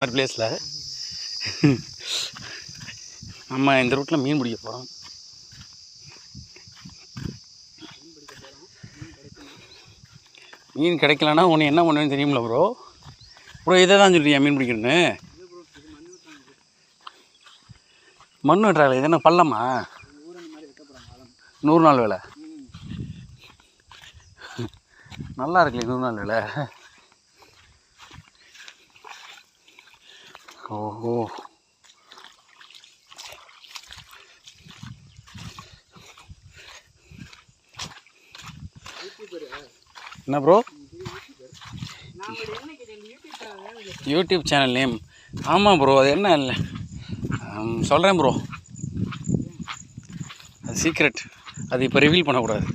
மாதிரி பிளேஸில் நம்ம இந்த ரூட்டில் மீன் பிடிக்க போகிறோம். மீன் கிடைக்கலன்னா உன்னை என்ன பண்ணுவேன்னு தெரியுமில்ல ப்ரோ. இதை தான் சொல்லியா மீன் பிடிக்கணுன்னு? மண் வெட்டுறாங்களே, இது என்ன பள்ளமா? 100 நாள் வேலை. நல்லா இருக்குல்ல 100 நாள் வேலை. ஓஹோ, என்ன ப்ரோ? YouTube channel name? ஆமாம் ப்ரோ, அது என்ன இல்லை சொல்கிறேன் ப்ரோ, அது சீக்ரெட், அது இப்போ ரிவீல் பண்ணக்கூடாது.